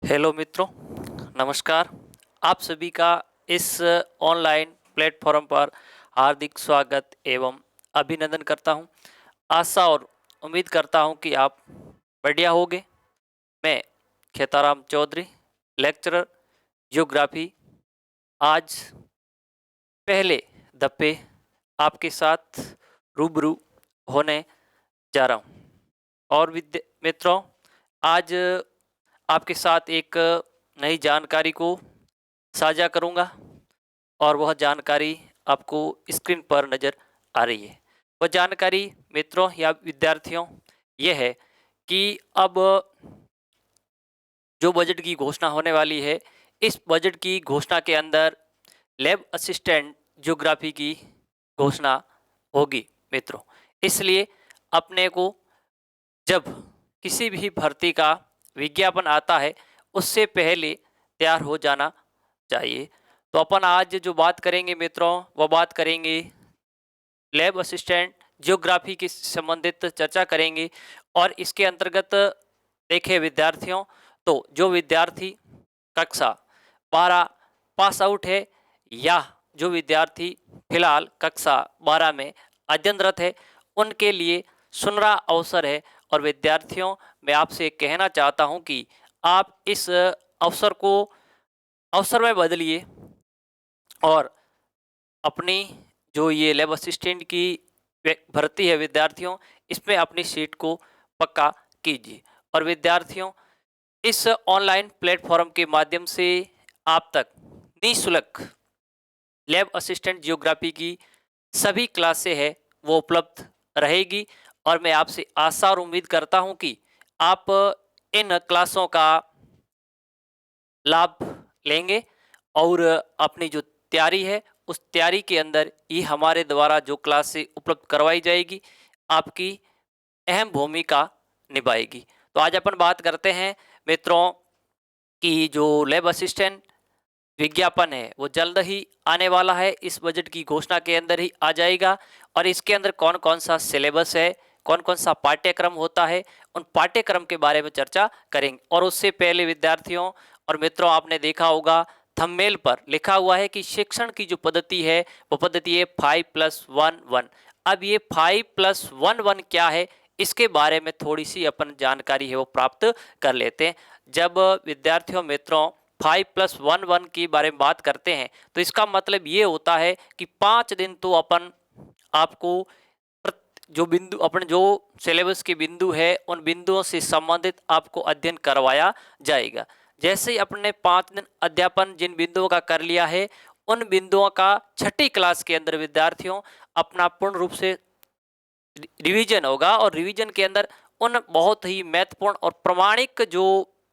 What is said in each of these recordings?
Hello मित्रों, नमस्कार। आप सभी का इस ऑनलाइन प्लेटफॉर्म पर हार्दिक स्वागत एवं अभिनंदन करता हूं। आशा और उम्मीद करता हूं कि आप बढ़िया होंगे। मैं खेताराम चौधरी, लेक्चरर ज्योग्राफी, आज पहले दफे आपके साथ रूबरू होने जा रहा हूं। और मित्रों, आज आपके साथ एक नई जानकारी को साझा करूंगा और वह जानकारी आपको स्क्रीन पर नज़र आ रही है। वह जानकारी मित्रों या विद्यार्थियों यह है कि अब जो बजट की घोषणा होने वाली है, इस बजट की घोषणा के अंदर लैब असिस्टेंट ज्योग्राफी की घोषणा होगी मित्रों। इसलिए अपने को जब किसी भी भर्ती का विज्ञापन आता है, उससे पहले तैयार हो जाना चाहिए। तो अपन आज जो बात करेंगे मित्रों, वह बात करेंगे लैब असिस्टेंट ज्योग्राफी की संबंधित चर्चा करेंगे। और इसके अंतर्गत देखें विद्यार्थियों, तो जो विद्यार्थी कक्षा 12 पास आउट है या जो विद्यार्थी फिलहाल कक्षा 12 में अध्ययनरत है, उनके लिए सुनहरा अवसर है। और विद्यार्थियों, मैं आपसे कहना चाहता हूं कि आप इस अवसर को अवसर में बदलिए और अपनी जो ये लैब असिस्टेंट की भर्ती है विद्यार्थियों, इसमें अपनी सीट को पक्का कीजिए। और विद्यार्थियों, इस ऑनलाइन प्लेटफॉर्म के माध्यम से आप तक निःशुल्क लैब असिस्टेंट जियोग्राफी की सभी क्लासें हैं वो उपलब्ध रहेगी। और मैं आपसे आशा और उम्मीद करता हूं कि आप इन क्लासों का लाभ लेंगे और अपनी जो तैयारी है, उस तैयारी के अंदर ही हमारे द्वारा जो क्लासें उपलब्ध करवाई जाएगी, आपकी अहम भूमिका निभाएगी। तो आज अपन बात करते हैं मित्रों कि जो लैब असिस्टेंट विज्ञापन है वो जल्द ही आने वाला है, इस बजट की घोषणा के अंदर ही आ जाएगा। और इसके अंदर कौन कौन सा सिलेबस है, कौन कौन सा पाठ्यक्रम होता है, उन पाठ्यक्रम के बारे में चर्चा करेंगे। और उससे पहले विद्यार्थियों और मित्रों, आपने देखा होगा थंबनेल पर लिखा हुआ है कि शिक्षण की जो पद्धति है वो पद्धति है 5+1+1। अब ये 5+1+1 क्या है, इसके बारे में थोड़ी सी अपन जानकारी है वो प्राप्त कर लेते हैं। जब विद्यार्थियों मित्रों 5+1+1 के बारे में बात करते हैं, तो इसका मतलब ये होता है कि 5 दिन तो अपन आपको जो बिंदु अपन जो सिलेबस के बिंदु है, उन बिंदुओं से संबंधित आपको अध्ययन करवाया जाएगा। जैसे ही अपने 5 दिन अध्यापन जिन बिंदुओं का कर लिया है, उन बिंदुओं का छठी क्लास के अंदर विद्यार्थियों अपना पूर्ण रूप से रिवीजन होगा। और रिवीजन के अंदर उन बहुत ही महत्वपूर्ण और प्रमाणिक जो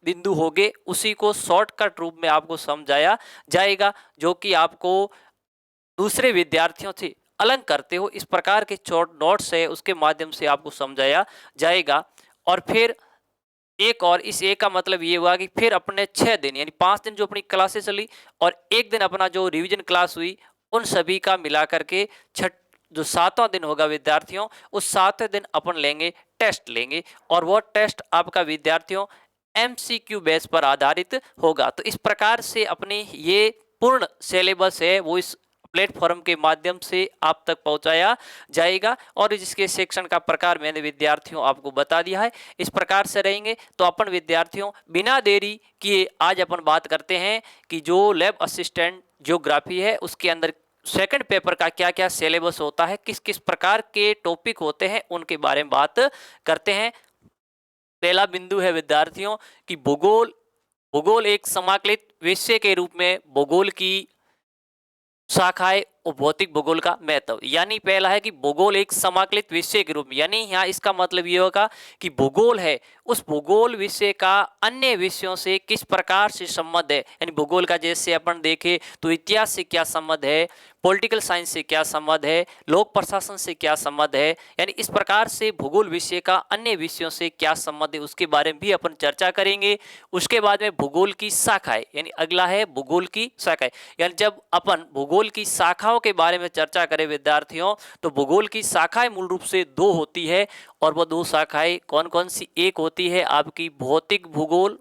बिंदु होंगे, उसी को शॉर्टकट रूप में आपको समझाया जाएगा, जो कि आपको दूसरे विद्यार्थियों से अलग करते हो इस प्रकार के शॉर्ट नोट्स है, उसके माध्यम से आपको समझाया जाएगा। और फिर एक और इस एक का मतलब ये हुआ कि फिर अपने 6 दिन यानी 5 दिन जो अपनी क्लासेस चली और एक दिन अपना जो रिवीजन क्लास हुई, उन सभी का मिला करके छठ जो 7वां दिन होगा विद्यार्थियों, उस 7वें दिन अपन लेंगे टेस्ट लेंगे। और वो टेस्ट आपका विद्यार्थियों एमसीक्यू बेस पर आधारित होगा। तो इस प्रकार से अपनी ये पूर्ण सिलेबस है वो इस प्लेटफॉर्म के माध्यम से आप तक पहुंचाया जाएगा। और जिसके सेक्शन का प्रकार मैंने विद्यार्थियों आपको बता दिया है, इस प्रकार से रहेंगे। तो अपन विद्यार्थियों बिना देरी किए आज अपन बात करते हैं कि जो लैब असिस्टेंट ज्योग्राफी है, उसके अंदर सेकंड पेपर का क्या क्या सिलेबस होता है, किस किस प्रकार के टॉपिक होते हैं, उनके बारे में बात करते हैं। पहला बिंदु है विद्यार्थियों कि भूगोल। भूगोल एक समाकलित विषय के रूप में भूगोल की शाखाएं और भौतिक भूगोल का महत्व। यानी पहला है कि भूगोल एक समाकलित विषय के रूप में, यानी यहाँ इसका मतलब ये होगा कि भूगोल है उस भूगोल विषय का अन्य विषयों से किस प्रकार से संबंध है। यानी भूगोल का जैसे अपन देखें तो इतिहास से क्या संबंध है, पॉलिटिकल साइंस से क्या संबंध है, लोक प्रशासन से क्या संबंध है, यानी इस प्रकार से भूगोल विषय का अन्य विषयों से क्या संबंध है, उसके बारे में भी अपन चर्चा करेंगे। उसके बाद में भूगोल की शाखाएं, यानी अगला है भूगोल की शाखाएं। यानी जब अपन भूगोल की शाखाओं के बारे में चर्चा करें विद्यार्थियों, तो भूगोल की शाखाएं मूल रूप से 2 होती है। और वो 2 शाखाएं कौन कौन सी, एक होती है आपकी भौतिक भूगोल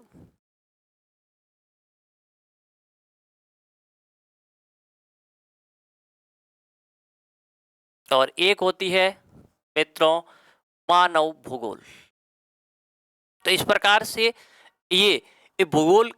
और एक होती है मित्रों मानव भूगोल। तो इस प्रकार से ये भूगोल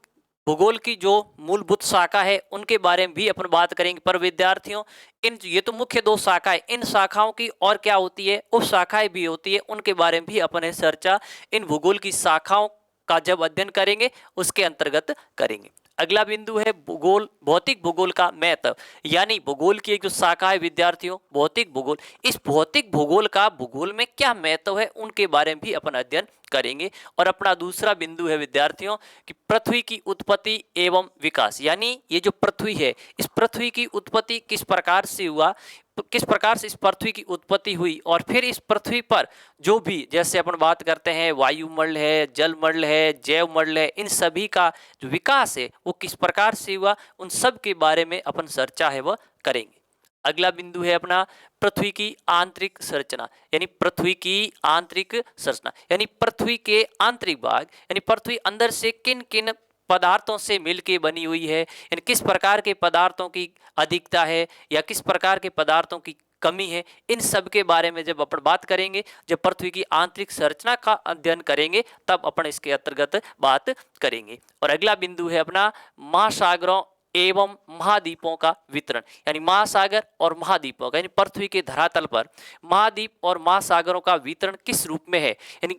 भूगोल की जो मूलभूत शाखा है उनके बारे में भी अपन बात करेंगे। पर विद्यार्थियों, इन ये तो मुख्य दो शाखाएं, इन शाखाओं की और क्या होती है, उप शाखाएं भी होती है, उनके बारे में भी अपन चर्चा इन भूगोल की शाखाओं का जब अध्ययन करेंगे उसके अंतर्गत करेंगे। अगला बिंदु है भूगोल, भौतिक भूगोल का महत्व। यानी भूगोल की एक जो शाखा है विद्यार्थियों, भौतिक भूगोल, इस भौतिक भूगोल का भूगोल में क्या महत्व है उनके बारे में भी अपन अध्ययन करेंगे। और अपना दूसरा बिंदु है विद्यार्थियों कि पृथ्वी की उत्पत्ति एवं विकास। यानी ये जो पृथ्वी है, इस पृथ्वी की उत्पत्ति किस प्रकार से हुआ, किस प्रकार से इस पृथ्वी की उत्पत्ति हुई, और फिर इस पृथ्वी पर जो भी, जैसे अपन बात करते हैं वायुमंडल है, जलमंडल है, जैवमंडल है, इन सभी का जो विकास है वो किस प्रकार से हुआ, उन सब के बारे में अपन चर्चा है वह करेंगे। अगला बिंदु है अपना पृथ्वी की आंतरिक संरचना। यानी पृथ्वी की आंतरिक संरचना, यानी पृथ्वी के आंतरिक भाग, यानी पृथ्वी अंदर से किन किन पदार्थों से मिलके बनी हुई है, यानी किस प्रकार के पदार्थों की अधिकता है या किस प्रकार के पदार्थों की कमी है, इन सब के बारे में जब अपन बात करेंगे, जब पृथ्वी की आंतरिक संरचना का अध्ययन करेंगे, तब अपन इसके अंतर्गत बात करेंगे। और अगला बिंदु है अपना महासागरों एवं महाद्वीपों का वितरण। यानी महासागर और महाद्वीपों का, यानी पृथ्वी के धरातल पर महाद्वीप और महासागरों का वितरण किस रूप में है, यानी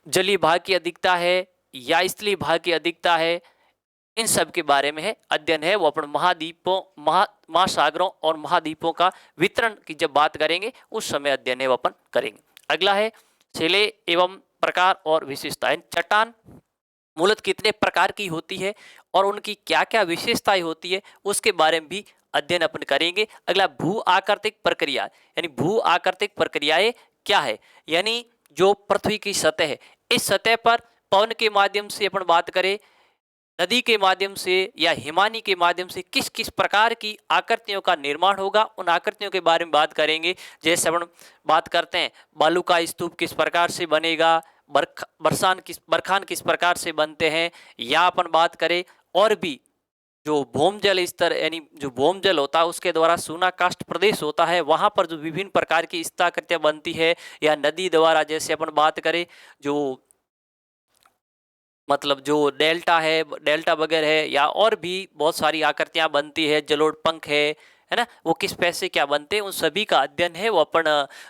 जलीय भाग की अधिकता है या स्थलीय भाग की अधिकता है, इन सब के बारे में है अध्ययन है वो अपन महाद्वीपों, महासागरों और महाद्वीपों का वितरण की जब बात करेंगे उस समय अध्ययन है वो अपन करेंगे। अगला है शिले एवं प्रकार और विशेषताएं। चट्टान मूलतः कितने प्रकार की होती है और उनकी क्या क्या विशेषताएं होती है उसके बारे में भी अध्ययन अपन करेंगे। अगला भू आकृतिक प्रक्रिया, यानी भू आकृतिक प्रक्रियाएं क्या है, यानी जो पृथ्वी की सतह है, इस सतह पर पवन के माध्यम से अपन बात करें, नदी के माध्यम से या हिमानी के माध्यम से किस किस प्रकार की आकृतियों का निर्माण होगा, उन आकृतियों के बारे में बात करेंगे। जैसे अपन बात करते हैं बालू का स्तूप किस प्रकार से बनेगा, बरखान किस प्रकार से बनते हैं, या अपन बात करें और भी जो भौमजल स्तर, यानी जो भौमजल होता है उसके द्वारा सूना काष्ठ प्रदेश होता है, वहां पर जो विभिन्न प्रकार की स्थाकृतियां बनती है, या नदी द्वारा जैसे अपन बात करें जो मतलब जो डेल्टा है, डेल्टा वगैरह है, या और भी बहुत सारी आकृतियां बनती है, जलोढ़ पंख है ना, वो किस पैसे क्या बनते हैं, उन सभी का अध्ययन है वो अपन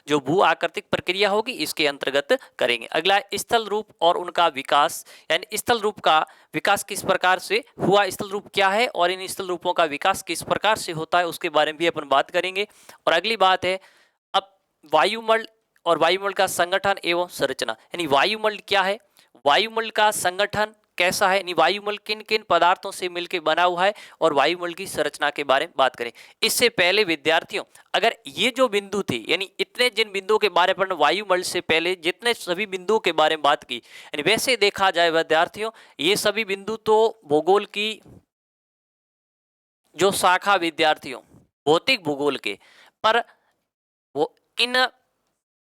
जो भू आकृतिक प्रक्रिया होगी इसके अंतर्गत करेंगे। अगला स्थल रूप और उनका विकास, यानी स्थल रूप का विकास किस प्रकार से हुआ, स्थल रूप क्या है और इन स्थल रूपों का विकास किस प्रकार से होता है उसके बारे में भी अपन बात करेंगे। और अगली बात है अब वायुमंडल और वायुमंडल का संगठन एवं संरचना। यानी वायुमंडल क्या है, वायुमंडल का संगठन कैसा है, यानी वायुमंडल किन किन पदार्थों से मिलकर बना हुआ है, और वायुमंडल की संरचना के बारे में बात करें। इससे पहले विद्यार्थियों, अगर ये जो बिंदु थे, यानी इतने जिन बिंदुओं के बारे में वायुमंडल से पहले जितने सभी बिंदुओं के बारे में बात की, यानी वैसे देखा जाए विद्यार्थियों, ये सभी बिंदु तो भूगोल की जो शाखा विद्यार्थियों भौतिक भूगोल के, पर वो इन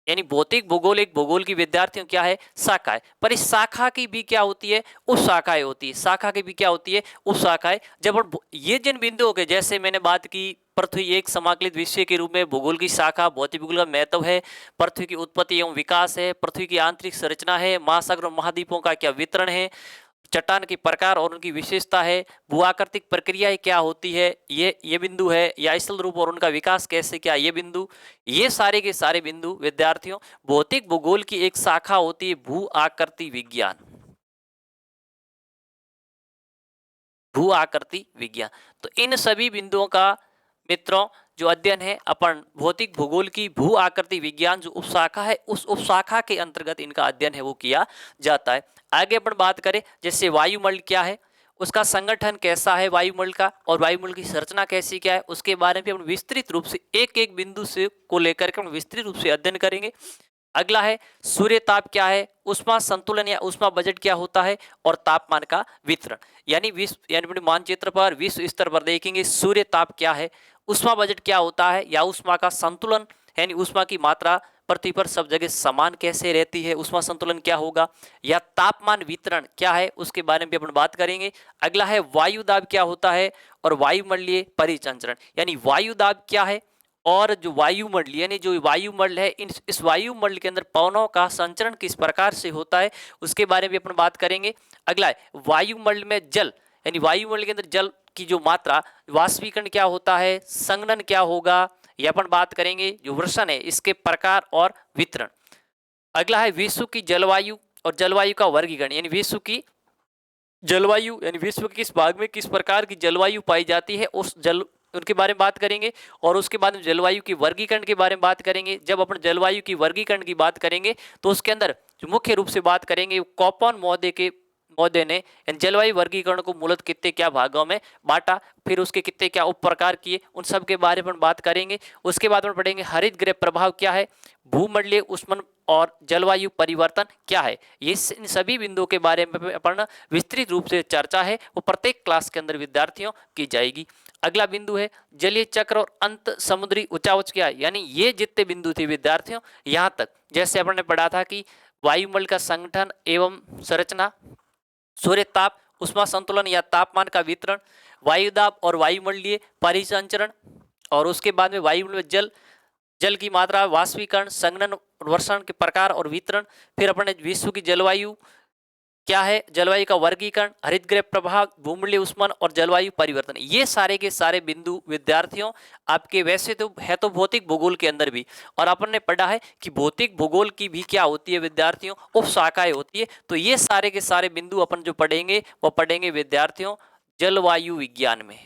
यानी भौतिक भूगोल एक भूगोल की विद्यार्थियों क्या है, शाखा है, पर इस शाखा की भी क्या होती है, उप शाखाएं होती है, शाखा की भी क्या होती है, उप शाखाएं। जब ये जिन बिंदुओं के, जैसे मैंने बात की पृथ्वी एक समाकलित विषय के रूप में भूगोल की शाखा, भौतिक भूगोल का महत्व है, पृथ्वी की उत्पत्ति एवं विकास है, पृथ्वी की आंतरिक संरचना है, महासागर और महाद्वीपों का क्या वितरण है, चट्टान के प्रकार और उनकी विशेषता है, भूआकृतिक प्रक्रियाएं क्या होती है, ये बिंदु है, या स्थल रूप और उनका विकास कैसे क्या, ये बिंदु, ये सारे के सारे बिंदु विद्यार्थियों भौतिक भूगोल की एक शाखा होती है भू आकृति विज्ञान, भू आकृति विज्ञान। तो इन सभी बिंदुओं का मित्रों जो अध्ययन है अपन भौतिक भूगोल की भू आकृति विज्ञान जो उपशाखा है, उस उपशाखा के अंतर्गत इनका अध्ययन है वो किया जाता है। आगे अपन बात करें जैसे वायुमंडल क्या है, उसका संगठन कैसा है वायुमंडल का, और वायुमंडल की संरचना कैसी क्या है, उसके बारे में अपन विस्तृत रूप से एक एक बिंदु से को लेकर के विस्तृत रूप से अध्ययन करेंगे। अगला है सूर्य ताप क्या है, उष्मा संतुलन या उष्मा बजट क्या होता है, और तापमान का वितरण। यानी विश्व यानी मानचित्र पर विश्व स्तर पर देखेंगे सूर्य ताप क्या है, उष्मा बजट क्या होता है, या उष्मा का संतुलन यानी उष्मा की मात्रा पृथ्वी पर सब जगह समान कैसे रहती है, उष्मा संतुलन क्या होगा, या तापमान वितरण क्या है उसके बारे में भी अपन बात करेंगे। अगला है वायु दाब क्या होता है, और वायुमंडलीय परिचंचरण यानी वायु दाब क्या है और जो वायुमंडल यानी जो वायुमंडल है, इस वायुमंडल के अंदर पवनों का संचरण किस प्रकार से होता है उसके बारे में अपन बात करेंगे। अगला है वायुमंडल में जल, यानी वायुमंडल के अंदर जल की जो मात्रा, वाष्पीकरण क्या होता है, संघनन क्या होगा, ये अपन बात करेंगे। जो वर्षण है इसके प्रकार और वितरण। अगला है विश्व की जलवायु और जलवायु का वर्गीकरण, यानी विश्व की जलवायु यानी विश्व के किस भाग में किस प्रकार की जलवायु पाई जाती है, उस जल उनके बारे में बात करेंगे। और उसके बाद में जलवायु की वर्गीकरण के बारे में बात करेंगे। जब अपन जलवायु की वर्गीकरण की बात करेंगे तो उसके अंदर जो मुख्य रूप से बात करेंगे कॉपन महोदय ने जलवायु वर्गीकरण को मूलतः कितने क्या भागों में बांटा, फिर उसके कितने क्या उप प्रकार किए, उन सब के बारे में बात करेंगे। उसके बाद में पढ़ेंगे हरित गृह प्रभाव क्या है, भूमंडलीय उष्मन और जलवायु परिवर्तन क्या है। ये इन सभी बिंदुओं के बारे में अपन विस्तृत रूप से चर्चा है वो प्रत्येक क्लास के अंदर विद्यार्थियों की जाएगी। अगला बिंदु है जलीय चक्र और अंत समुद्री उच्चावच क्या है, यानी ये जितने बिंदु थे विद्यार्थियों यहाँ तक, जैसे अपन ने पढ़ा था कि वायुमंडल का संगठन एवं संरचना, सूर्य ताप उष्मा संतुलन या तापमान का वितरण, वायुदाब और वायुमंडलीय परिसंचरण, और उसके बाद में वायुमंडल में जल की मात्रा, वाष्पीकरण, संघनन, वर्षण के प्रकार और वितरण। फिर अपने विश्व की जलवायु क्या है, जलवायु का वर्गीकरण, हरित गृह प्रभाव, भूमंडलीय उष्मन और जलवायु परिवर्तन। ये सारे के सारे बिंदु विद्यार्थियों आपके वैसे तो है तो भौतिक भूगोल के अंदर भी, और अपन ने पढ़ा है कि भौतिक भूगोल की भी क्या होती है विद्यार्थियों, उप शाखाएं होती है। तो ये सारे के सारे बिंदु अपन जो पढ़ेंगे वो पढ़ेंगे विद्यार्थियों जलवायु विज्ञान में।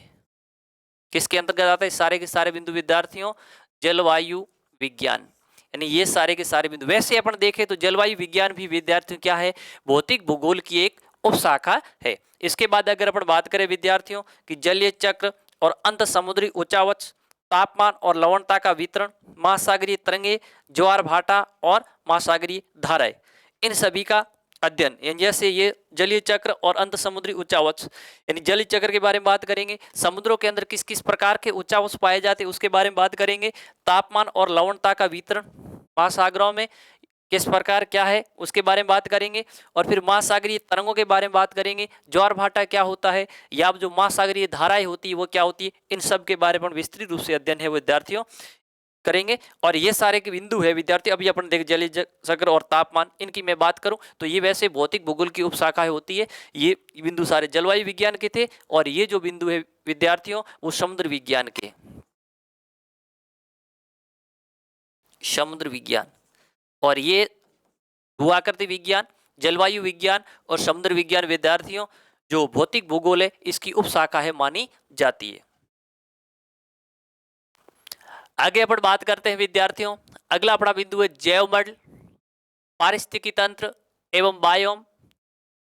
किसके अंतर्गत आता है सारे के सारे बिंदु विद्यार्थियों, जलवायु विज्ञान, यानी ये सारे के सारे बिंदु। वैसे अपन देखें तो जलवायु विज्ञान भी विद्यार्थियों क्या है, भौतिक भूगोल की एक उपशाखा है। इसके बाद अगर अपन बात करें विद्यार्थियों कि जलीय चक्र और अंत समुद्री उच्चावच, तापमान और लवणता का वितरण, महासागरीय तरंगे, ज्वार भाटा और महासागरीय धाराएं, इन सभी का अध्ययन, यानी जैसे ये जलीय चक्र और अंत समुद्री उच्चावच, यानी जलीय चक्र के बारे में बात करेंगे, समुद्रों के अंदर किस किस प्रकार के उच्चावच पाए जाते हैं उसके बारे में बात करेंगे, तापमान और लवणता का वितरण महासागरों में किस प्रकार क्या है उसके बारे में बात करेंगे, और फिर महासागरीय तरंगों के बारे में बात करेंगे, ज्वार भाटा क्या होता है, या जो महासागरीय धाराएं होती है वो क्या होती है, इन सब के बारे में विस्तृत रूप से अध्ययन है विद्यार्थियों करेंगे। और ये सारे के बिंदु है विद्यार्थी, अभी अपन देख जलीय चक्र और तापमान, इनकी मैं बात करूं तो ये वैसे भौतिक भूगोल की उपशाखाएं होती है। ये बिंदु सारे जलवायु विज्ञान के थे, और ये जो बिंदु है विद्यार्थियों वो समुद्र विज्ञान के, समुद्र विज्ञान, और ये भूआकृति विज्ञान, जलवायु विज्ञान और समुद्र विज्ञान विद्यार्थियों जो भौतिक भूगोल है इसकी उपशाखा है मानी जाती है। आगे अपन बात करते हैं विद्यार्थियों, अगला अपना बिंदु है जैव मंडल, पारिस्थितिकी तंत्र एवं बायोम,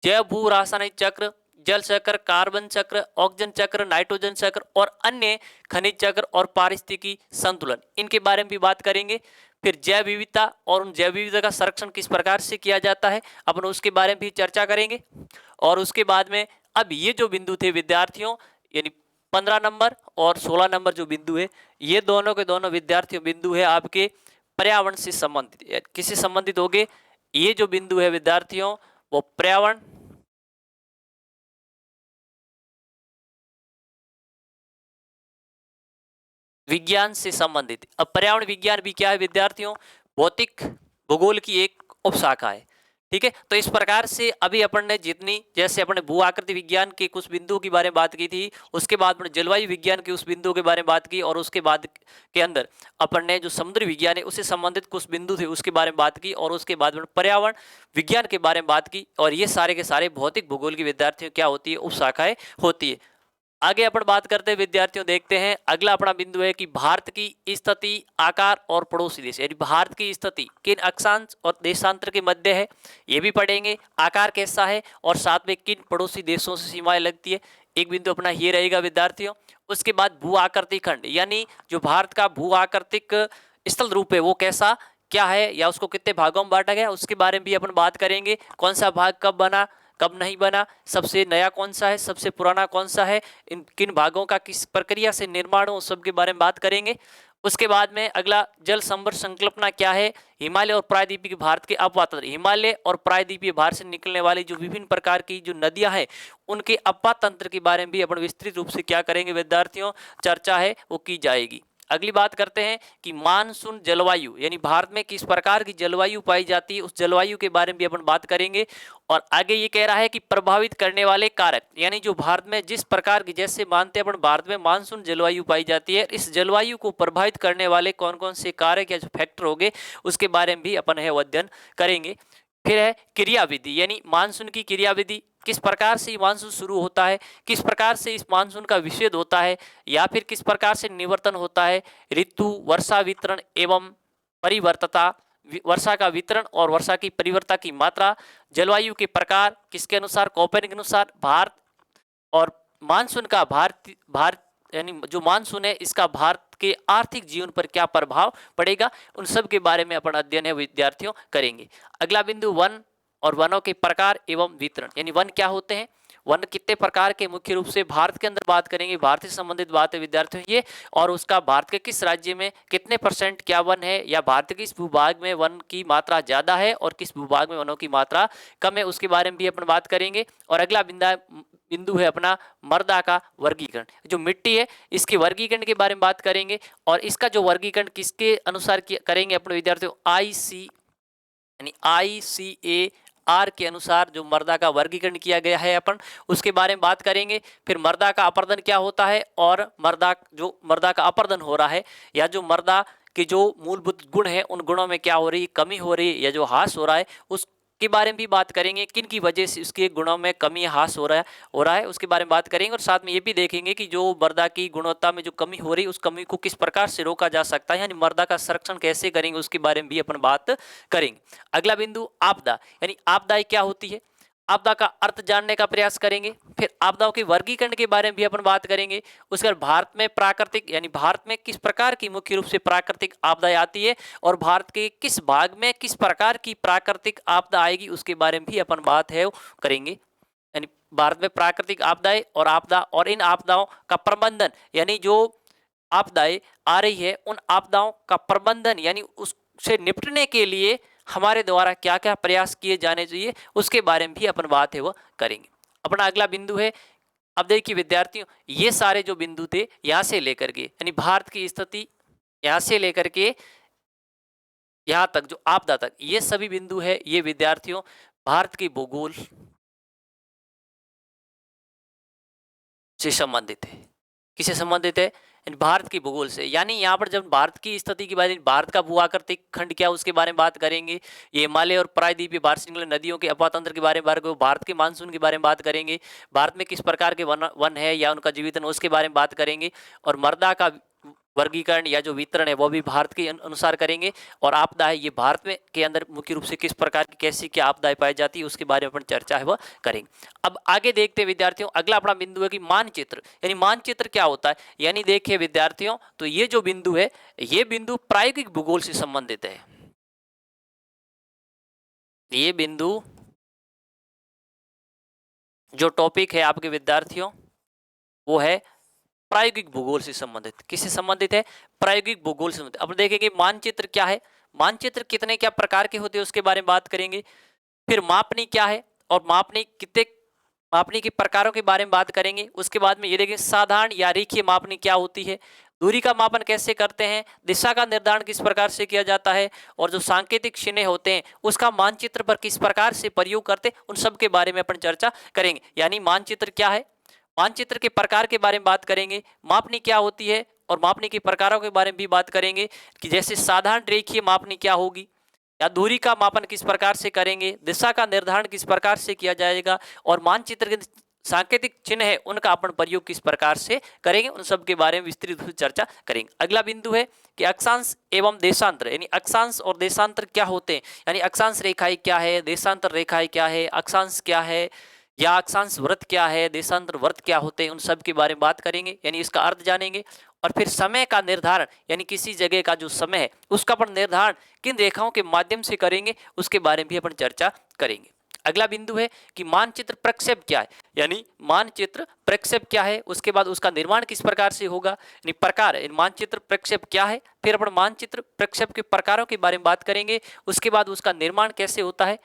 जैव भू रासायनिक चक्र, जल चक्र, कार्बन चक्र, ऑक्सीजन चक्र, नाइट्रोजन चक्र और अन्य खनिज चक्र और पारिस्थितिकी संतुलन, इनके बारे में भी बात करेंगे। फिर जैव विविधता और उन जैव विविधता का संरक्षण किस प्रकार से किया जाता है अपन उसके बारे में भी चर्चा करेंगे। और उसके बाद में अब ये जो बिंदु थे विद्यार्थियों, यानी 15 नंबर और 16 नंबर जो बिंदु है, ये दोनों के दोनों विद्यार्थियों बिंदु है आपके पर्यावरण से संबंधित, किससे संबंधित होंगे, ये जो बिंदु है विद्यार्थियों वो पर्यावरण विज्ञान से संबंधित। अब पर्यावरण विज्ञान भी क्या है विद्यार्थियों, भौतिक भूगोल की एक उपशाखा है। ठीक है, तो इस प्रकार से अभी अपन ने जितनी, जैसे अपन ने भू आकृति विज्ञान के कुछ बिंदुओं के बारे में बात की थी, उसके बाद अपन जलवायु विज्ञान के उस बिंदुओं के बारे में बात की, और उसके बाद के अंदर अपन ने जो समुद्र विज्ञान है उससे संबंधित कुछ बिंदु थे उसके बारे में बात की, और उसके बाद पर्यावरण विज्ञान के बारे में बात की। और ये सारे के सारे भौतिक भूगोल की विद्यार्थियों क्या होती है, उपशाखाएं होती है। आगे अपन बात करते हैं विद्यार्थियों, देखते हैं अगला अपना बिंदु है कि भारत की स्थिति, आकार और पड़ोसी देश, यानी भारत की स्थिति किन अक्षांश और देशांतर के मध्य है ये भी पढ़ेंगे, आकार कैसा है और साथ में किन पड़ोसी देशों से सीमाएं लगती है, एक बिंदु अपना ये रहेगा विद्यार्थियों। उसके बाद भू आकृति खंड, यानी जो भारत का भू आकृतिक स्थल रूप है वो कैसा क्या है, या उसको कितने भागों में बांटा गया उसके बारे में भी अपन बात करेंगे, कौन सा भाग कब बना कब नहीं बना, सबसे नया कौन सा है, सबसे पुराना कौन सा है, इन किन भागों का किस प्रक्रिया से निर्माण हो, सब के बारे में बात करेंगे। उसके बाद में अगला जल संवर्धन संकल्पना क्या है, हिमालय और प्रायद्वीपीय भारत के अपवाद तंत्र, हिमालय और प्रायद्वीपीय भारत से निकलने वाली जो विभिन्न प्रकार की जो नदियां हैं उनके अपवाद तंत्र के बारे में भी अपन विस्तृत रूप से क्या करेंगे विद्यार्थियों, चर्चा है वो की जाएगी। अगली बात करते हैं कि मानसून जलवायु यानी भारत में किस प्रकार की जलवायु पाई जाती है, उस जलवायु के बारे में भी अपन बात करेंगे। और आगे ये कह रहा है कि प्रभावित करने वाले कारक, यानी जो भारत में जिस प्रकार की, जैसे मानते हैं अपन भारत में मानसून जलवायु पाई जाती है, इस जलवायु को प्रभावित करने वाले कौन कौन से कारक या जो फैक्टर होंगे उसके बारे में भी अपन है वो अध्ययन करेंगे। फिर है क्रियाविधि, यानी मानसून की क्रियाविधि, किस प्रकार से मानसून शुरू होता है, किस प्रकार से इस मानसून का विच्छेद होता है, या फिर किस प्रकार से निवर्तन होता है, ऋतु, वर्षा वितरण एवं परिवर्तता, वर्षा का वितरण और वर्षा की परिवर्तता की मात्रा, जलवायु के प्रकार किसके अनुसार, कोपेन के अनुसार, भारत और मानसून का भारत यानी जो मानसून है इसका भारत के आर्थिक जीवन पर क्या प्रभाव पड़ेगा, उन सब के बारे में अपन अध्ययन है विद्यार्थियों करेंगे। अगला बिंदु वन और वनों के प्रकार एवं वितरण, यानी वन क्या होते हैं, वन कितने प्रकार के, मुख्य रूप से भारत के अंदर बात करेंगे, भारत से संबंधित बात है विद्यार्थियों ये, और उसका भारत के किस राज्य में कितने % क्या वन है, या भारत के किस भूभाग में वन की मात्रा ज्यादा है और किस भूभाग में वनों की मात्रा कम है, उसके बारे में भी अपन बात करेंगे। और अगला बिंदु है अपना मृदा का वर्गीकरण, जो मिट्टी है इसके वर्गीकरण के बारे में बात करेंगे। और इसका जो वर्गीकरण किसके अनुसार करेंगे अपने विद्यार्थियों, ICAR के अनुसार जो मृदा का वर्गीकरण किया गया है अपन उसके बारे में बात करेंगे। फिर मृदा का अपरदन क्या होता है, और मृदा का अपरदन हो रहा है, या जो मृदा के जो मूलभूत गुण है उन गुणों में क्या हो रही है, कमी हो रही है, या जो ह्रास हो रहा है उसके बारे में भी बात करेंगे, किन की वजह से उसके गुणों में कमी ह्रास हो रहा है उसके बारे में बात करेंगे। और साथ में ये भी देखेंगे कि जो मृदा की गुणवत्ता में जो कमी हो रही है उस कमी को किस प्रकार से रोका जा सकता है, यानी मृदा का संरक्षण कैसे करेंगे उसके बारे में भी अपन बात करेंगे। अगला बिंदु आपदा, यानी आपदाएं क्या होती है, आपदा का अर्थ जानने का प्रयास करेंगे। फिर आपदाओं के वर्गीकरण के बारे में भी अपन बात करेंगे। उसके बाद भारत में प्राकृतिक, यानी भारत में किस प्रकार की मुख्य रूप से प्राकृतिक आपदाएं आती है और भारत के किस भाग में किस प्रकार की प्राकृतिक आपदा आएगी उसके बारे में भी अपन बात है करेंगे। यानी भारत में प्राकृतिक आपदाएं और इन आपदाओं का प्रबंधन, यानी जो आपदाएं आ रही है उन आपदाओं का प्रबंधन, यानी उससे निपटने के लिए हमारे द्वारा क्या क्या प्रयास किए जाने चाहिए उसके बारे में भी अपन बात है वो करेंगे। अपना अगला बिंदु है, अब देखिए विद्यार्थियों ये सारे जो बिंदु थे यहाँ से लेकर के, यानी भारत की स्थिति यहाँ से लेकर के यहाँ तक जो आपदा तक, ये सभी बिंदु है ये विद्यार्थियों भारत के भूगोल से संबंधित है। किससे संबंधित है, भारत की भूगोल से। यानी यहाँ पर जब भारत की स्थिति की बात, भारत का भू आकृतिक खंड क्या उसके बारे में बात करेंगे, ये हिमालय और प्रायद्वीपीय भारत श्रृंखला नदियों के अपातंत्र के बारे में बात करेंगे, भारत के मानसून के बारे में बात करेंगे, भारत में किस प्रकार के वन है या उनका जीवितन उसके बारे में बात करेंगे, और मृदा का वर्गीकरण या जो वितरण है वो भी भारत के अनुसार करेंगे, और आपदा है ये भारत में के अंदर मुख्य रूप से किस प्रकार की कैसी क्या आपदाएं पाई जाती है उसके बारे में अपन चर्चा है वह करेंगे। अब आगे देखते हैं विद्यार्थियों, अगला अपना बिंदु है कि मानचित्र, यानी मानचित्र क्या होता है। यानी देखिए विद्यार्थियों तो ये जो बिंदु है ये बिंदु प्रायोगिक भूगोल से संबंधित है। ये बिंदु जो टॉपिक है आपके विद्यार्थियों वो है प्रायोगिक भूगोल से संबंधित। किससे संबंधित है, प्रायोगिक भूगोल से संबंधित। अब देखेंगे मानचित्र क्या है, मानचित्र कितने क्या प्रकार के होते हैं उसके बारे में बात करेंगे। फिर मापनी क्या है और मापनी के प्रकारों के बारे में बात करेंगे। उसके बाद में ये देखेंगे साधारण या रेखीय मापनी क्या होती है, दूरी का मापन कैसे करते हैं, दिशा का निर्धारण किस प्रकार से किया जाता है, और जो सांकेतिक चिन्ह होते हैं उसका मानचित्र पर किस प्रकार से प्रयोग करते हैं, उन सब के बारे में अपन चर्चा करेंगे। यानी मानचित्र क्या है, मानचित्र के प्रकार के बारे में बात करेंगे, मापनी क्या होती है और मापनी के प्रकारों के बारे में भी बात करेंगे कि जैसे साधारण रेखीय मापनी क्या होगी, या दूरी का मापन किस प्रकार से करेंगे, दिशा का निर्धारण किस प्रकार से किया जाएगा, और मानचित्र के सांकेतिक चिन्ह है उनका अपन प्रयोग किस प्रकार से करेंगे, उन सब के बारे में विस्तृत रूप से चर्चा करेंगे। अगला बिंदु है कि अक्षांश एवं देशांतर, यानी अक्षांश और देशांतर क्या होते हैं, यानी अक्षांश रेखाएं क्या है, देशांतर रेखाएं क्या है, अक्षांश क्या है या अक्षांश वृत्त क्या है, देशांतर वृत्त क्या होते हैं, उन सब के बारे में बात करेंगे, यानी इसका अर्थ जानेंगे। और फिर समय का निर्धारण, यानी किसी जगह का जो समय है उसका अपन निर्धारण किन रेखाओं के माध्यम से करेंगे उसके बारे में भी अपन चर्चा करेंगे। अगला बिंदु है कि मानचित्र प्रक्षेप क्या है, यानी मानचित्र प्रक्षेप क्या है, उसके बाद उसका निर्माण किस प्रकार से होगा, यानी प्रकार है मानचित्र प्रक्षेप क्या है। फिर अपन मानचित्र प्रक्षेप के प्रकारों के बारे में बात करेंगे, उसके बाद उसका निर्माण कैसे होता है,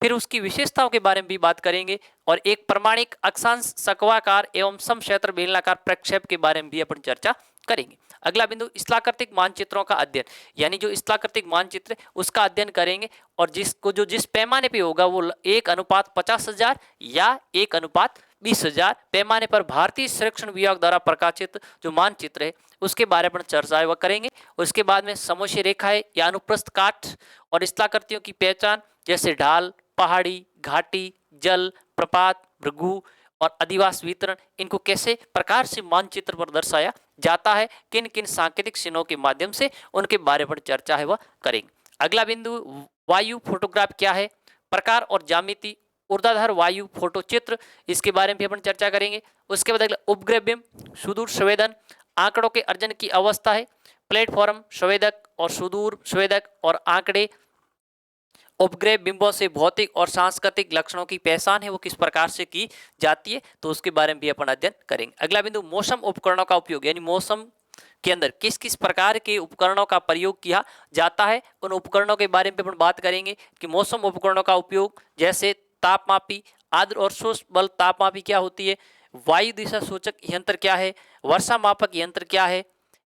फिर उसकी विशेषताओं के बारे में भी बात करेंगे और एक प्रमाणिक अक्षांश सक्वाकार एवं समक्षेत्र बेलनाकार प्रक्षेप के बारे में भी अपन चर्चा करेंगे। अगला बिंदु स्थलाकृतिक मानचित्रों का अध्ययन, यानी जो स्थलाकृतिक मानचित्र उसका अध्ययन करेंगे और जिस पैमाने पे होगा वो 1:50,000 या 1:20,000 पैमाने पर भारतीय सर्वेक्षण विभाग द्वारा प्रकाशित जो मानचित्र है उसके बारे में चर्चा व करेंगे। उसके बाद में समोच्च रेखाएं या अनुप्रस्थ काट और स्थलाकृतियों की पहचान, जैसे ढाल, पहाड़ी, घाटी, जल, प्रपात, भृगु और अधिवास वितरण, इनको कैसे प्रकार से मानचित्र पर दर्शाया जाता है, किन किन सांकेतिक चिन्हों के माध्यम से, उनके बारे में चर्चा है वह करेंगे। अगला बिंदु वायु फोटोग्राफ क्या है, प्रकार और ज्यामिति, ऊर्ध्वाधर वायु फोटो चित्र, इसके बारे में भी अपन चर्चा करेंगे। उसके बाद अगला उपग्रह बिंब, सुदूर संवेदन, आंकड़ों के अर्जन की अवस्था है, प्लेटफॉर्म संवेदक और सुदूर संवेदक और आंकड़े, उपग्रह बिंबों से भौतिक और सांस्कृतिक लक्षणों की पहचान है वो किस प्रकार से की जाती है, तो उसके बारे में भी अपन अध्ययन करेंगे। अगला बिंदु मौसम उपकरणों का उपयोग, यानी मौसम के अंदर किस किस प्रकार के उपकरणों का प्रयोग किया जाता है, उन उपकरणों के बारे में अपन बात करेंगे कि मौसम उपकरणों का उपयोग, जैसे तापमापी, आर्द्र और शुष्क बल तापमापी क्या होती है, वायु दिशा सूचक यंत्र क्या है, वर्षा मापक यंत्र क्या है,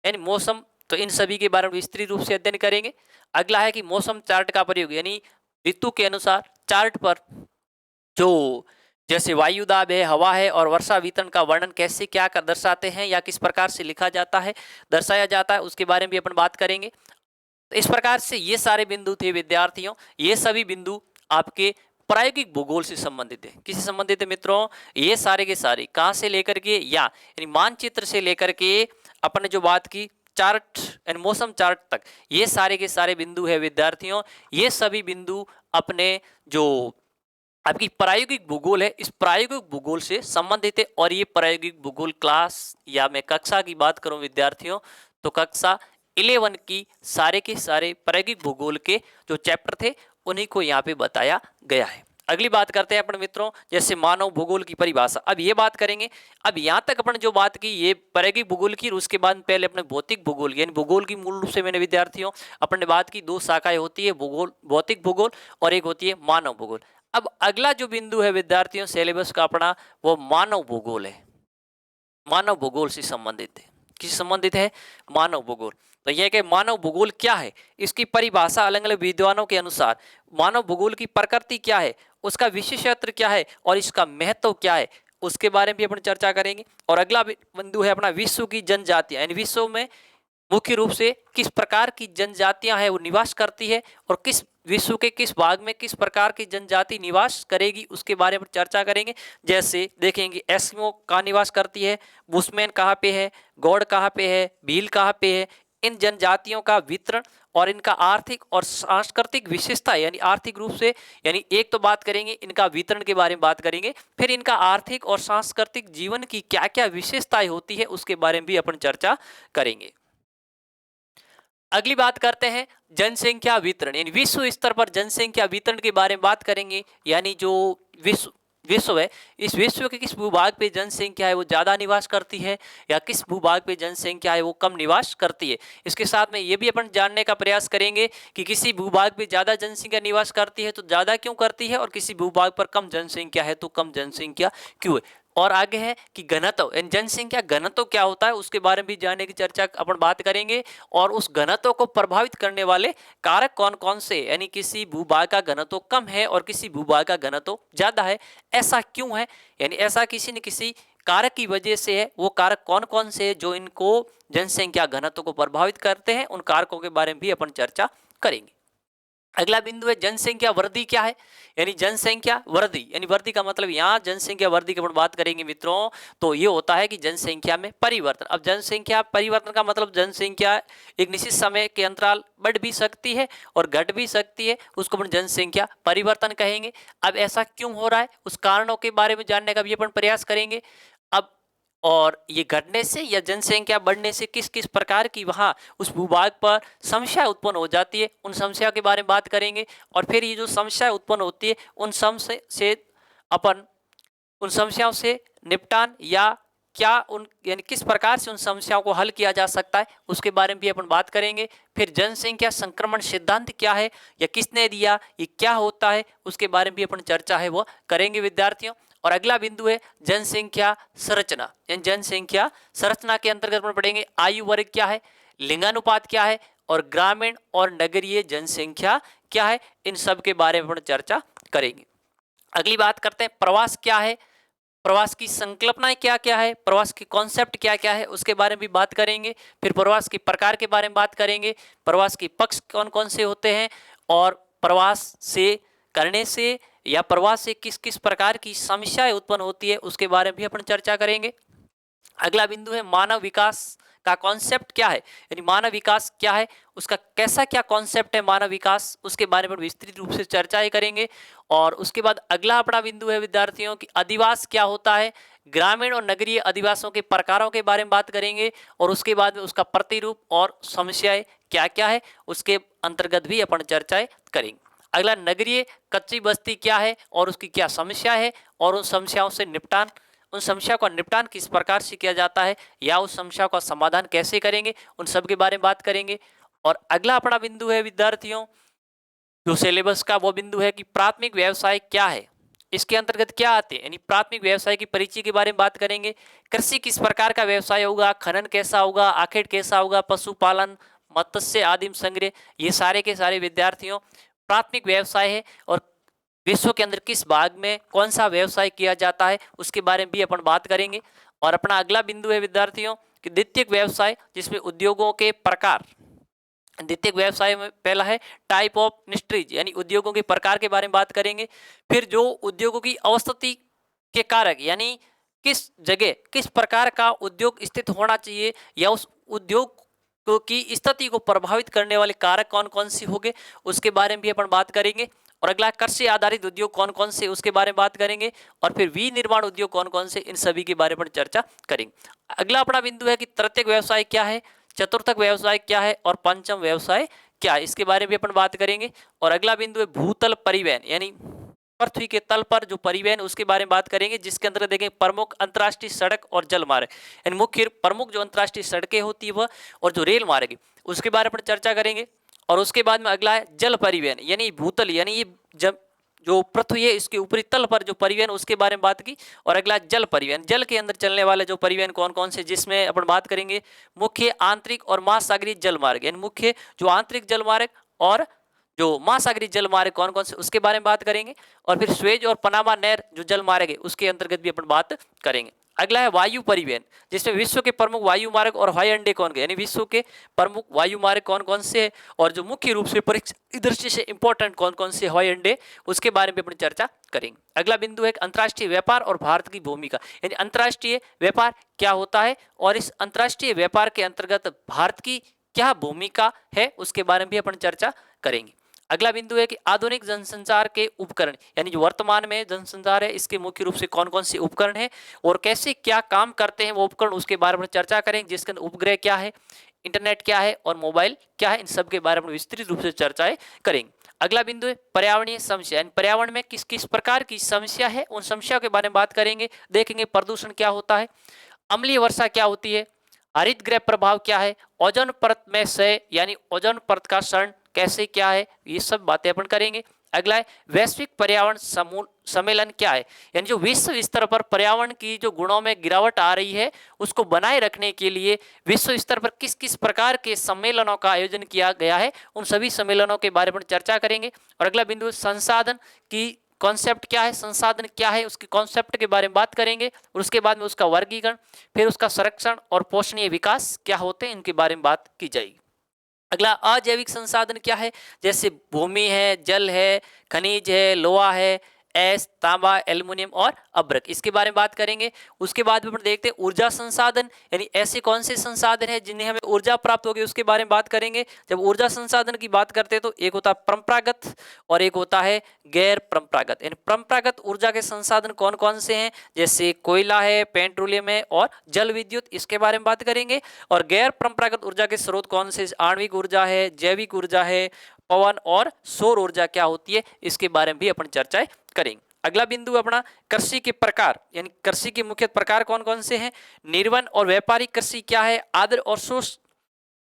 यानी मौसम, तो इन सभी के बारे में विस्तृत रूप से अध्ययन करेंगे। अगला है कि मौसम चार्ट का प्रयोग, यानी ऋतु के अनुसार चार्ट पर जो जैसे वायु दाब है, हवा है और वर्षा वितरण का वर्णन कैसे क्या कर दर्शाते हैं या किस प्रकार से लिखा जाता है, दर्शाया जाता है, उसके बारे में भी अपन बात करेंगे। तो इस प्रकार से ये सारे बिंदु थे विद्यार्थियों, ये सभी बिंदु आपके प्रायोगिक भूगोल से संबंधित है। किससे संबंधित है मित्रों, ये सारे के सारे कहाँ से लेकर के, यानी मानचित्र से लेकर के अपन ने जो बात की चार्ट एंड मौसम चार्ट तक, ये सारे के सारे बिंदु है विद्यार्थियों, ये सभी बिंदु अपने जो आपकी प्रायोगिक भूगोल है इस प्रायोगिक भूगोल से संबंधित है। और ये प्रायोगिक भूगोल क्लास या मैं कक्षा की बात करूं विद्यार्थियों, तो कक्षा 11 की सारे के सारे प्रायोगिक भूगोल के जो चैप्टर थे उन्हीं को यहाँ पे बताया गया है। अगली बात करते हैं अपन मित्रों, जैसे मानव भूगोल की परिभाषा, अब ये बात करेंगे। अब यहाँ तक अपन जो बात की ये प्रायोगिक भूगोल की, उसके बाद पहले अपने भौतिक भूगोल यानी भूगोल की मूल रूप से मैंने विद्यार्थियों अपन ने बात की, दो शाखाएं होती है, भूगोल भौतिक भूगोल और एक होती है मानव भूगोल। अब अगला जो बिंदु है विद्यार्थियों सिलेबस का अपना, वो मानव भूगोल है, मानव भूगोल से संबंधित है। किस संबंधित है, मानव भूगोल। तो यह कि मानव भूगोल क्या है, इसकी परिभाषा अलग अलग विद्वानों के अनुसार, मानव भूगोल की प्रकृति क्या है, उसका विशेषत्व क्या है और इसका महत्व क्या है, उसके बारे में भी अपन चर्चा करेंगे। और अगला बिंदु है अपना विश्व की जनजातियां, यानी विश्व में मुख्य रूप से किस प्रकार की जनजातियां हैं वो निवास करती है और किस विश्व के किस भाग में किस प्रकार की जनजाति निवास करेगी, उसके बारे में चर्चा करेंगे। जैसे देखेंगे एस्किमो कहाँ निवास करती है, बुशमैन कहाँ पे है, गौड़ कहाँ पे है, भील कहाँ पे है, इन जनजातियों का वितरण और इनका आर्थिक और सांस्कृतिक विशेषता, यानी आर्थिक रूप से, यानी एक तो बात करेंगे इनका वितरण के बारे में बात करेंगे, फिर इनका आर्थिक और सांस्कृतिक जीवन की क्या क्या विशेषताएं होती है उसके बारे में भी अपन चर्चा करेंगे। अगली बात करते हैं जनसंख्या वितरण, यानी विश्व स्तर पर जनसंख्या वितरण के बारे में बात करेंगे। यानी जो विश्व है, इस विश्व के किस भूभाग पे जनसंख्या है वो ज़्यादा निवास करती है या किस भूभाग पे जनसंख्या है वो कम निवास करती है। इसके साथ में ये भी अपन जानने का प्रयास करेंगे कि किसी भूभाग पे ज़्यादा जनसंख्या निवास करती है तो ज़्यादा क्यों करती है और किसी भूभाग पर कम जनसंख्या है तो कम जनसंख्या क्यों है। और आगे है कि घनत्व, जनसंख्या घनत्व क्या होता है उसके बारे में भी जानने की चर्चा अपन बात करेंगे। और उस घनत्व को प्रभावित करने वाले कारक कौन कौन से, यानी किसी भूभाग का घनत्व कम है और किसी भूभाग का घनत्व ज्यादा है, ऐसा क्यों है, यानी ऐसा किसी न किसी कारक की वजह से है। वो कारक कौन कौन से है जो इनको जनसंख्या घनत्व को प्रभावित करते हैं, उन कारकों के बारे में भी अपन चर्चा करेंगे। अगला बिंदु है जनसंख्या वृद्धि क्या है, यानी जनसंख्या वृद्धि, यानी वृद्धि का मतलब यहाँ जनसंख्या वृद्धि की बात करेंगे मित्रों, तो ये होता है कि जनसंख्या में परिवर्तन। अब जनसंख्या परिवर्तन का मतलब जनसंख्या एक निश्चित समय के अंतराल बढ़ भी सकती है और घट भी सकती है, उसको अपन जनसंख्या परिवर्तन कहेंगे। अब ऐसा क्यों हो रहा है उस कारणों के बारे में जानने का भी अपन प्रयास करेंगे। अब और ये घटने से या जनसंख्या बढ़ने से किस किस प्रकार की वहाँ उस भूभाग पर समस्या उत्पन्न हो जाती है, उन समस्या के बारे में बात करेंगे। और फिर ये जो समस्या उत्पन्न होती है उन समस्या से अपन उन समस्याओं से निपटान या क्या उन यानी किस प्रकार से उन समस्याओं को हल किया जा सकता है उसके बारे में भी अपन बात करेंगे। फिर जनसंख्या संक्रमण सिद्धांत क्या है या किसने दिया, ये क्या होता है, उसके बारे में भी अपन चर्चा है वो करेंगे विद्यार्थियों। और अगला बिंदु है जनसंख्या संरचना। जनसंख्या संरचना के अंतर्गत अपन पढ़ेंगे आयु वर्ग क्या है, लिंगानुपात क्या है और ग्रामीण और नगरीय जनसंख्या क्या है, इन सब के बारे में अपन चर्चा करेंगे। अगली बात करते हैं प्रवास क्या है, प्रवास की संकल्पनाएं क्या क्या है, प्रवास की कॉन्सेप्ट क्या क्या है, उसके बारे में भी बात करेंगे। फिर प्रवास के प्रकार के बारे में बात करेंगे, प्रवास के पक्ष कौन कौन से होते हैं और प्रवास से करने से या प्रवास से किस किस प्रकार की समस्याएं उत्पन्न होती है उसके बारे में भी अपन चर्चा करेंगे। अगला बिंदु है मानव विकास का कॉन्सेप्ट क्या है, यानी मानव विकास क्या है, उसका कैसा क्या कॉन्सेप्ट है मानव विकास, उसके बारे में विस्तृत रूप से चर्चाएं करेंगे। और उसके बाद अगला अपना बिंदु है विद्यार्थियों की अधिवास क्या होता है, ग्रामीण और नगरीय अधिवासों के प्रकारों के बारे में बात करेंगे। और उसके बाद में उसका प्रतिरूप और समस्याएं क्या क्या है उसके अंतर्गत भी अपन चर्चाएं करेंगे। अगला नगरीय कच्ची बस्ती क्या है और उसकी क्या समस्या है और उन समस्याओं से निपटान, उन समस्या का निपटान किस प्रकार से किया जाता है या उस समस्या का समाधान कैसे करेंगे, उन सब के बारे में बात करेंगे। और अगला अपना बिंदु है विद्यार्थियों जो सिलेबस का वो बिंदु है कि प्राथमिक व्यवसाय क्या है, इसके अंतर्गत क्या आते हैं, यानी प्राथमिक व्यवसाय की परिचय के बारे में बात करेंगे। कृषि किस प्रकार का व्यवसाय होगा, खनन कैसा होगा, आखेट कैसा होगा, पशुपालन, मत्स्य आदिम संग्रह, ये सारे के सारे विद्यार्थियों प्राथमिक व्यवसाय है। और विश्व के अंदर किस भाग में कौन सा व्यवसाय किया जाता है उसके बारे में भी अपन बात करेंगे। और अपना अगला बिंदु है विद्यार्थियों कि द्वितीयक व्यवसाय जिसमें उद्योगों के प्रकार, द्वितीयक व्यवसाय में पहला है टाइप ऑफ इंडस्ट्रीज यानी उद्योगों के प्रकार के बारे में बात करेंगे। फिर जो उद्योगों की अवस्थिति के कारक यानी किस जगह किस प्रकार का उद्योग स्थित होना चाहिए या उस उद्योग की स्थिति को प्रभावित करने वाले कारक कौन कौन से होंगे उसके बारे में भी अपन बात करेंगे। और अगला कृषि आधारित उद्योग कौन कौन से उसके बारे में बात करेंगे। और फिर विनिर्माण उद्योग कौन कौन से, इन सभी के बारे में चर्चा करेंगे। अगला अपना बिंदु है कि तृतीयक व्यवसाय क्या है, चतुर्थक व्यवसाय क्या है और पंचम व्यवसाय क्या है, इसके बारे में भी अपन बात करेंगे। और अगला बिंदु है भूतल परिवहन यानी पृथ्वी के तल पर जो परिवहन उसके बारे में बात करेंगे, जिसके अंदर देखें प्रमुख अंतर्राष्ट्रीय सड़क और जल मार्ग यानी मुख्य प्रमुख जो अंतर्राष्ट्रीय सड़कें होती है वह और जो रेल मार्ग है उसके बारे में चर्चा करेंगे। और उसके बाद में अगला है जल परिवहन यानी भूतल यानी ये जब जो पृथ्वी है इसके ऊपरी तल पर जो परिवहन उसके बारे में बात की। और अगला जल परिवहन, जल के अंदर चलने वाले जो परिवहन कौन कौन से, जिसमें अपन बात करेंगे मुख्य आंतरिक और महासागरीय जल मार्ग यानी मुख्य जो आंतरिक जल मार्ग और जो महासागरीय जल मार्ग कौन कौन से उसके बारे में बात करेंगे। और फिर स्वेज और पनामा नहर जो जल मार्ग है उसके अंतर्गत भी अपन बात करेंगे। अगला है वायु परिवहन जिसमें विश्व के प्रमुख वायु मार्ग और हवाई अड्डे कौन यानी विश्व के प्रमुख वायु मार्ग कौन कौन से है और जो मुख्य रूप से परीक्षा दृष्टि से इंपॉर्टेंट कौन कौन से हवाई अड्डे उसके बारे में अपनी चर्चा करेंगे। अगला बिंदु है अंतर्राष्ट्रीय व्यापार और भारत की भूमिका यानी अंतर्राष्ट्रीय व्यापार क्या होता है और इस अंतर्राष्ट्रीय व्यापार के अंतर्गत भारत की क्या भूमिका है उसके बारे में भी अपन चर्चा करेंगे। अगला बिंदु है कि आधुनिक जनसंचार के उपकरण यानी जो वर्तमान में जनसंचार है इसके मुख्य रूप से कौन कौन से उपकरण हैं और कैसे क्या काम करते हैं वो उपकरण, उसके बारे में चर्चा करेंगे। जिसके अंदर उपग्रह क्या है, इंटरनेट क्या है और मोबाइल क्या है, इन सब के बारे में विस्तृत रूप से चर्चाएं करेंगे। अगला बिंदु है पर्यावरणीय समस्या यानी पर्यावरण में किस किस प्रकार की समस्या है उन समस्या के बारे में बात करेंगे। देखेंगे प्रदूषण क्या होता है, अम्लीय वर्षा क्या होती है, हरित गृह प्रभाव क्या है, ओजोन परत में क्षय यानी ओजोन परत का क्षरण कैसे क्या है, ये सब बातें अपन करेंगे। अगला है वैश्विक पर्यावरण सम्मेलन क्या है यानी जो विश्व स्तर पर पर्यावरण की जो गुणों में गिरावट आ रही है उसको बनाए रखने के लिए विश्व स्तर पर किस किस प्रकार के सम्मेलनों का आयोजन किया गया है, उन सभी सम्मेलनों के बारे में चर्चा करेंगे। और अगला बिंदु संसाधन की कॉन्सेप्ट क्या है, संसाधन क्या है उसके कॉन्सेप्ट के बारे में बात करेंगे। और उसके बाद में उसका वर्गीकरण, फिर उसका संरक्षण और पोषणीय विकास क्या होते हैं इनके बारे में बात की जाएगी। अगला अजैविक संसाधन क्या है, जैसे भूमि है, जल है, खनिज है, लोहा है, एस, तांबा, एल्युमिनियम और अभ्रक, इसके बारे में बात करेंगे। उसके बाद में देखते हैं ऊर्जा संसाधन यानी ऐसे कौन से संसाधन है जिन्हें हमें ऊर्जा प्राप्त होगी उसके बारे में बात करेंगे। जब ऊर्जा संसाधन की बात करते हैं तो एक होता है परंपरागत और एक होता है गैर परंपरागत। यानी परंपरागत ऊर्जा के संसाधन कौन कौन से हैं, जैसे कोयला है, पेट्रोलियम है और जल विद्युत, इसके बारे में बात करेंगे। और गैर परंपरागत ऊर्जा के स्रोत कौन से, आणविक ऊर्जा है, जैविक ऊर्जा है, पवन और सौर ऊर्जा क्या होती है, इसके बारे में भी अपन चर्चाएं करेंगे। अगला बिंदु अपना कृषि के प्रकार, यानी कृषि के मुख्य प्रकार कौन कौन से हैं। निर्वन और व्यापारिक कृषि क्या है, आर्द्र और शुष्क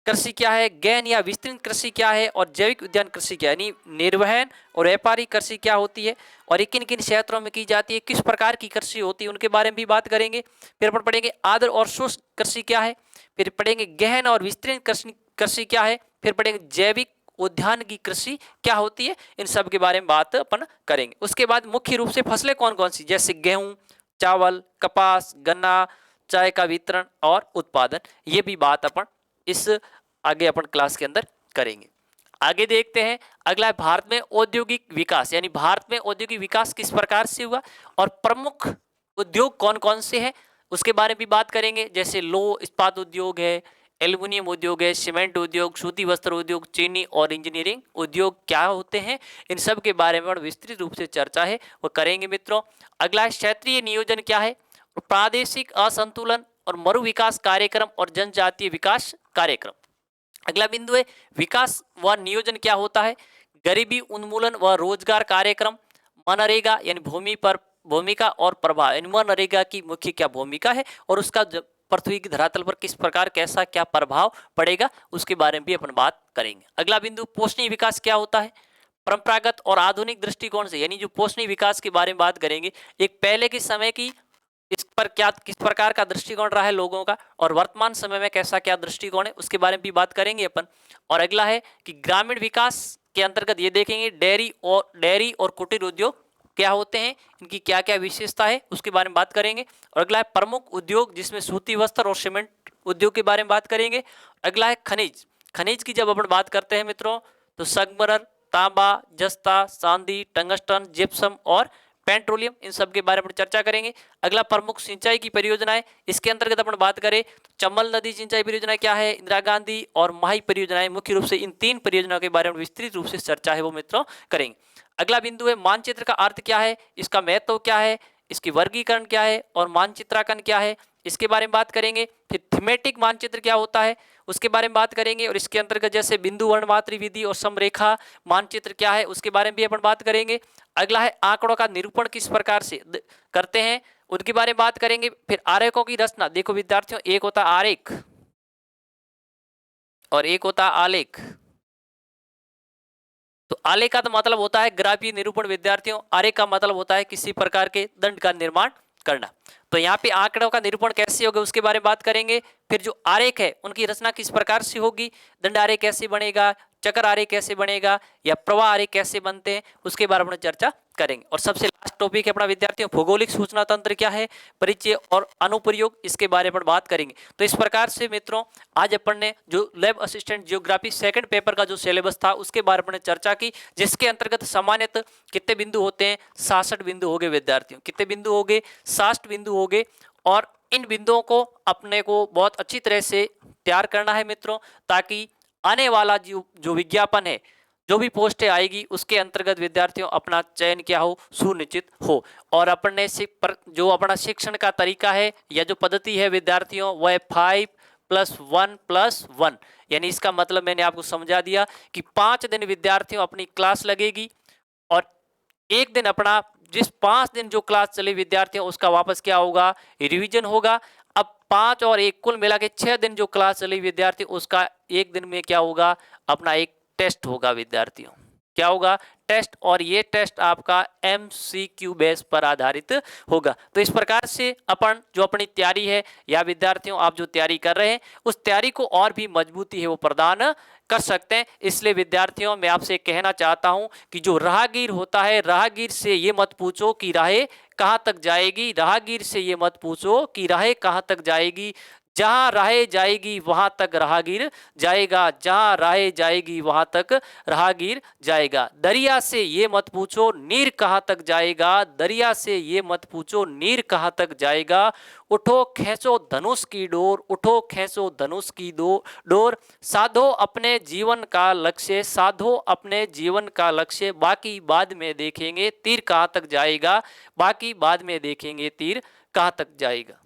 कृषि क्या है, गहन या विस्तृत कृषि क्या है, और जैविक उद्यान कृषि क्या है। यानी निर्वहन और व्यापारिक कृषि क्या होती है और ये किन किन क्षेत्रों में की जाती है, किस प्रकार की कृषि होती है, उनके बारे में भी बात करेंगे। फिर अपन पढ़ेंगे आर्द्र और शुष्क कृषि क्या है, फिर पढ़ेंगे गहन और विस्तृत कृषि क्या है, फिर पढ़ेंगे जैविक उद्यान की कृषि क्या होती है। इन सब के बारे में बात अपन करेंगे। उसके बाद मुख्य रूप से फसलें कौन कौन सी, जैसे गेहूं, चावल, कपास, गन्ना, चाय का वितरण और उत्पादन, ये भी बात अपन इस आगे अपन क्लास के अंदर करेंगे। आगे देखते हैं अगला है भारत में औद्योगिक विकास, यानी भारत में औद्योगिक विकास किस प्रकार से हुआ और प्रमुख उद्योग कौन कौन से हैं, उसके बारे में भी बात करेंगे। जैसे लौह इस्पात उद्योग है, एल्युमिनियम उद्योग है, सीमेंट उद्योग, सूती वस्त्र उद्योग, चीनी और इंजीनियरिंग उद्योग क्या होते हैं, इन सब के बारे में विस्तृत रूप से चर्चा है वो करेंगे मित्रों। अगला है क्षेत्रीय नियोजन क्या है, प्रादेशिक असंतुलन और मरु विकास कार्यक्रम और जनजातीय विकास कार्यक्रम। अगला बिंदु है विकास व नियोजन क्या होता है, गरीबी उन्मूलन व रोजगार कार्यक्रम, मनरेगा यानी भूमिका और प्रभाव, यानी मनरेगा की मुख्य क्या भूमिका है और उसका पृथ्वी की धरातल पर किस प्रकार कैसा क्या प्रभाव पड़ेगा, उसके बारे में भी अपन बात करेंगे। अगला बिंदु पोषणीय विकास क्या होता है, परंपरागत और आधुनिक दृष्टिकोण से, यानी जो पोषणीय विकास के बारे में बात करेंगे, एक पहले के समय की इस पर क्या किस प्रकार का दृष्टिकोण रहा है लोगों का और वर्तमान समय में कैसा क्या दृष्टिकोण है, उसके बारे में भी बात करेंगे अपन। और अगला है कि ग्रामीण विकास के अंतर्गत ये देखेंगे डेयरी और कुटीर उद्योग क्या होते हैं, इनकी क्या क्या विशेषता है, उसके बारे में बात करेंगे। और अगला है प्रमुख उद्योग, जिसमें सूती वस्त्र और सीमेंट उद्योग के बारे में बात करेंगे। अगला है खनिज की जब अपन बात करते हैं मित्रों, तो संगमरमर, तांबा, जस्ता, चांदी, टंगस्टन, जिप्सम और पेट्रोलियम, इन सब के बारे में चर्चा करेंगे। अगला प्रमुख सिंचाई की परियोजनाएं, इसके अंतर्गत अपन बात करें तो चंबल नदी सिंचाई परियोजना क्या है, इंदिरा गांधी और माही परियोजनाएं, मुख्य रूप से इन 3 परियोजनाओं के बारे में विस्तृत रूप से चर्चा है वो मित्रों करेंगे। अगला बिंदु है मानचित्र का अर्थ क्या है, इसका महत्व क्या है, इसकी वर्गीकरण क्या है और मानचित्रांकन क्या है, इसके बारे में बात करेंगे। फिर थीमेटिक मानचित्र क्या होता है, उसके बारे में बात करेंगे। और इसके अंतर्गत जैसे बिंदु वर्णमात्र विधि और समरेखा मानचित्र क्या है, उसके बारे में भी अपन बात करेंगे। अगला है आंकड़ों का निरूपण किस प्रकार से करते हैं, उनके बारे में बात करेंगे। फिर आरेखों की रचना, देखो विद्यार्थियों, एक होता आरेख और एक होता आलेख। तो आलेख का तो मतलब होता है ग्राफीय निरूपण विद्यार्थियों, आरेख का मतलब होता है किसी प्रकार के दंड का निर्माण करना। तो यहाँ पे आंकड़ों का निरूपण कैसे होगा उसके बारे में बात करेंगे। फिर जो आरेख है उनकी रचना किस प्रकार से होगी, दंड आरेख कैसे बनेगा, चक्र आरेख कैसे बनेगा या प्रवाह आरेख कैसे बनते हैं, उसके बारे में चर्चा करेंगे। और सबसे लास्ट टॉपिक है अपना विद्यार्थियों भौगोलिक सूचना तंत्र क्या है, परिचय और अनुप्रयोग, इसके बारे में बात करेंगे। तो इस प्रकार से मित्रों आज अपन ने जो lab assistant geography second paper का जो सिलेबस था उसके बारे में चर्चा की, जिसके अंतर्गत सामान्यतः कितने बिंदु होते हैं, 66 बिंदु हो गए विद्यार्थियों, कितने बिंदु हो गए, 60 बिंदु हो गए। और इन बिंदुओं को अपने को बहुत अच्छी तरह से तैयार करना है मित्रों, ताकि आने वाला जो विज्ञापन है, जो भी पोस्टें आएगी उसके अंतर्गत विद्यार्थियों अपना चयन क्या हो, सुनिश्चित हो। और अपन ने जो अपना शिक्षण का तरीका है या जो पद्धति है विद्यार्थियों, वह 5+1+1, यानी इसका मतलब मैंने आपको समझा दिया कि 5 दिन विद्यार्थियों अपनी क्लास लगेगी और एक दिन अपना जिस 5 दिन जो क्लास चले विद्यार्थियों उसका वापस क्या होगा, रिवीजन होगा। अब 5 और 1 कुल मिला के 6 दिन जो क्लास चली विद्यार्थियों उसका एक दिन में क्या होगा, अपना एक टेस्ट होगा विद्यार्थियों, क्या होगा, टेस्ट। और ये टेस्ट आपका MCQ बेस पर आधारित होगा। तो इस प्रकार से अपन जो अपनी तैयारी है या विद्यार्थियों आप जो तैयारी कर रहे हैं उस तैयारी को और भी मजबूती है वो प्रदान कर सकते हैं। इसलिए विद्यार्थियों मैं आपसे कहना चाहता हूं कि जो राहगीर होता है, राहगीर से ये मत पूछो कि राहें कहाँ तक जाएगी, राहगीर से ये मत पूछो कि राहें कहाँ तक जाएगी, जहां राहें जाएगी वहां तक राहगीर जाएगा, जहां राहें जाएगी वहां तक राहगीर जाएगा। दरिया से ये मत पूछो नीर कहाँ तक जाएगा, दरिया से ये मत पूछो नीर कहाँ तक जाएगा। उठो खींचो धनुष की डोर, उठो खींचो धनुष की डोर, साधो अपने जीवन का लक्ष्य, साधो अपने जीवन का लक्ष्य, बाकी बाद में देखेंगे तीर कहाँ तक जाएगा, बाकी बाद में देखेंगे तीर कहाँ तक जाएगा।